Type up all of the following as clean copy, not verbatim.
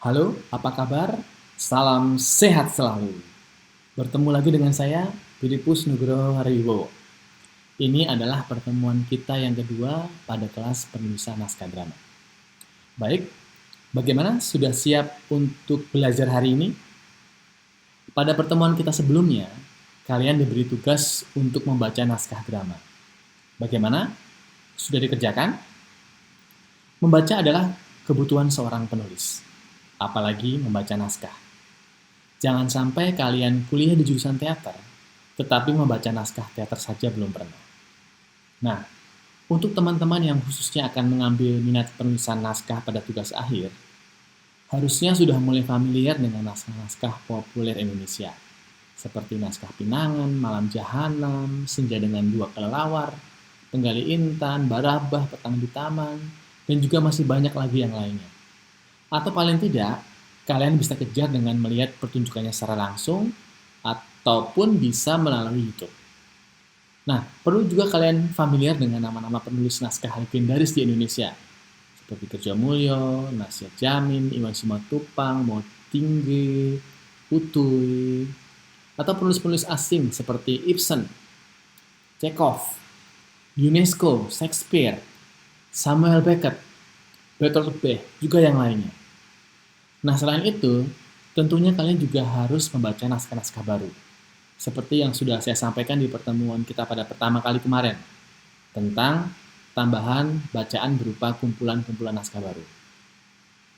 Halo, apa kabar? Salam sehat selalu. Bertemu lagi dengan saya, Filipus Nugroho Hariwibowo. Ini adalah pertemuan kita yang kedua pada kelas penulisan naskah drama. Baik, bagaimana? Sudah siap untuk belajar hari ini? Pada pertemuan kita sebelumnya, kalian diberi tugas untuk membaca naskah drama. Bagaimana? Sudah dikerjakan? Membaca adalah kebutuhan seorang penulis, apalagi membaca naskah. Jangan sampai kalian kuliah di jurusan teater, tetapi membaca naskah teater saja belum pernah. Nah, untuk teman-teman yang khususnya akan mengambil minat penulisan naskah pada tugas akhir, harusnya sudah mulai familiar dengan naskah-naskah populer Indonesia, seperti naskah Pinangan, Malam Jahanam, Senja dengan Dua Kelelawar, Penggali Intan, Barabah, Petang di Taman, dan juga masih banyak lagi yang lainnya. Atau paling tidak, kalian bisa kejar dengan melihat pertunjukannya secara langsung ataupun bisa melalui YouTube. Nah, perlu juga kalian familiar dengan nama-nama penulis naskah legendaris di Indonesia, seperti Kerja Mulyo, Nasya Jamin, Iwan Simatupang, Mo Tingge, Utuy, atau penulis-penulis asing seperti Ibsen, Chekhov, UNESCO, Shakespeare, Samuel Beckett, Bertolt Brecht, juga yang lainnya. Nah, selain itu, tentunya kalian juga harus membaca naskah-naskah baru. Seperti yang sudah saya sampaikan di pertemuan kita pada pertama kali kemarin, tentang tambahan bacaan berupa kumpulan-kumpulan naskah baru.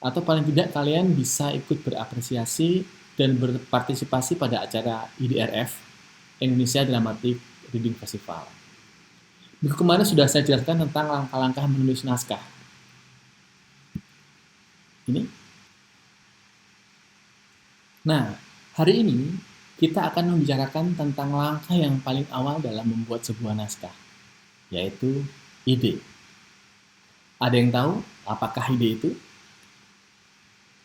Atau paling tidak kalian bisa ikut berapresiasi dan berpartisipasi pada acara IDRF, Indonesia Dramatic Reading Festival. Minggu kemarin sudah saya jelaskan tentang langkah-langkah menulis naskah. Ini. Nah, hari ini kita akan membicarakan tentang langkah yang paling awal dalam membuat sebuah naskah, yaitu ide. Ada yang tahu apakah ide itu?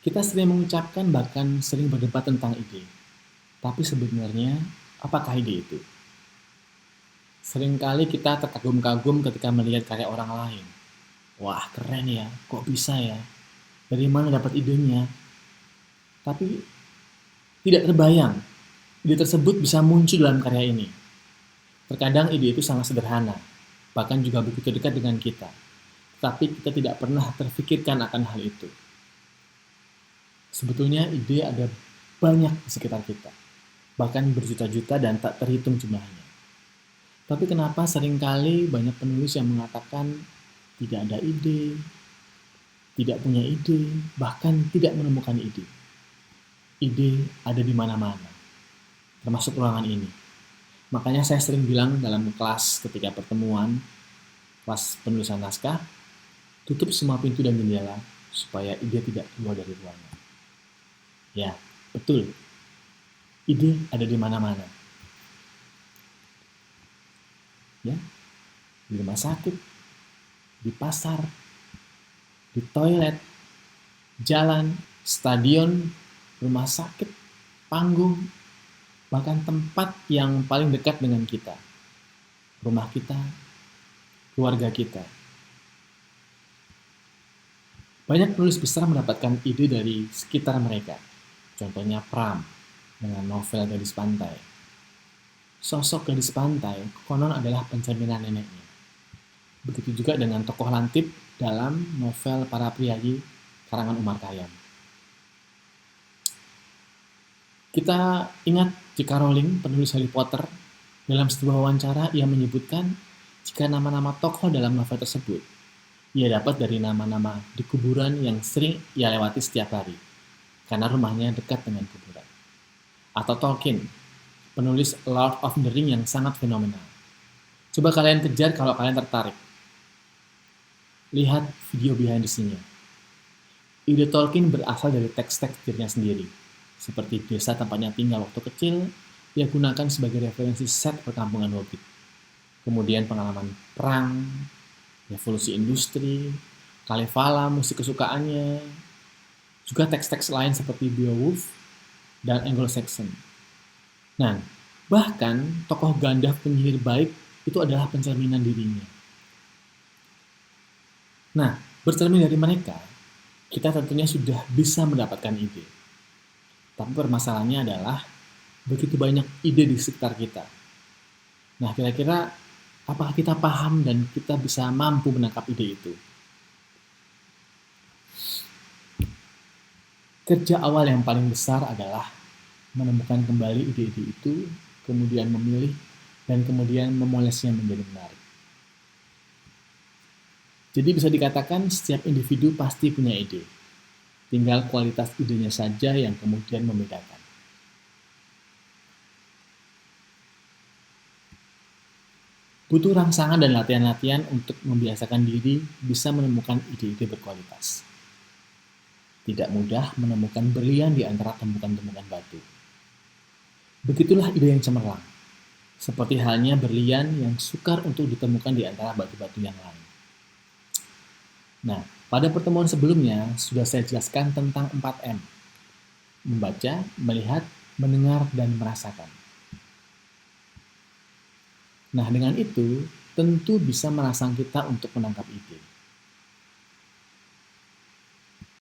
Kita sering mengucapkan bahkan sering berdebat tentang ide. Tapi sebenarnya, apakah ide itu? Seringkali kita terkagum-kagum ketika melihat karya orang lain. Wah, keren ya, kok bisa ya? Dari mana dapat idenya? Tapi tidak terbayang, ide tersebut bisa muncul dalam karya ini. Terkadang ide itu sangat sederhana, bahkan juga begitu dekat dengan kita. Tetapi kita tidak pernah terfikirkan akan hal itu. Sebetulnya ide ada banyak di sekitar kita, bahkan berjuta-juta dan tak terhitung jumlahnya. Tapi kenapa seringkali banyak penulis yang mengatakan tidak ada ide, tidak punya ide, bahkan tidak menemukan ide. Ide ada di mana-mana, termasuk ruangan ini. Makanya saya sering bilang dalam kelas ketika pertemuan, kelas penulisan naskah, tutup semua pintu dan jendela supaya ide tidak keluar dari ruangan. Ya, betul. Ide ada di mana-mana. Ya, di rumah sakit, di pasar, di toilet, jalan, stadion, rumah sakit, panggung, bahkan tempat yang paling dekat dengan kita. Rumah kita, keluarga kita. Banyak penulis besar mendapatkan ide dari sekitar mereka. Contohnya Pram dengan novel Gadis Pantai. Sosok gadis pantai konon adalah pencerminan neneknya. Begitu juga dengan tokoh Lantip dalam novel Para Priayi karangan Umar Khayyam. Kita ingat J.K. Rowling, penulis Harry Potter, dalam sebuah wawancara ia menyebutkan jika nama-nama tokoh dalam novel tersebut ia dapat dari nama-nama di kuburan yang sering ia lewati setiap hari, karena rumahnya dekat dengan kuburan. Atau Tolkien, penulis Lord of the Ring yang sangat fenomenal. Coba kalian kejar kalau kalian tertarik. Lihat video behind the scene-nya. Ide Tolkien berasal dari teks-teks dirinya sendiri, seperti desa tempatnya tinggal waktu kecil, ia gunakan sebagai referensi set perkampungan Hobbit. Kemudian pengalaman perang, revolusi industri, Kalevala, musik kesukaannya, juga teks-teks lain seperti Beowulf dan Anglo-Saxon. Nah, bahkan tokoh Gandalf penyihir baik itu adalah pencerminan dirinya. Nah, bercermin dari mereka, kita tentunya sudah bisa mendapatkan ide. Tapi permasalahannya adalah begitu banyak ide di sekitar kita. Nah, kira-kira apakah kita paham dan kita bisa mampu menangkap ide itu? Kerja awal yang paling besar adalah menemukan kembali ide-ide itu, kemudian memilih, dan kemudian memolesnya menjadi menarik. Jadi bisa dikatakan setiap individu pasti punya ide. Tinggal kualitas idenya saja yang kemudian membedakan. Butuh rangsangan dan latihan-latihan untuk membiasakan diri bisa menemukan ide-ide berkualitas. Tidak mudah menemukan berlian di antara tumpukan-tumpukan batu. Begitulah ide yang cemerlang, seperti halnya berlian yang sukar untuk ditemukan di antara batu-batu yang lain. Nah, pada pertemuan sebelumnya sudah saya jelaskan tentang 4M. Membaca, melihat, mendengar, dan merasakan. Nah, dengan itu tentu bisa merangsang kita untuk menangkap ide.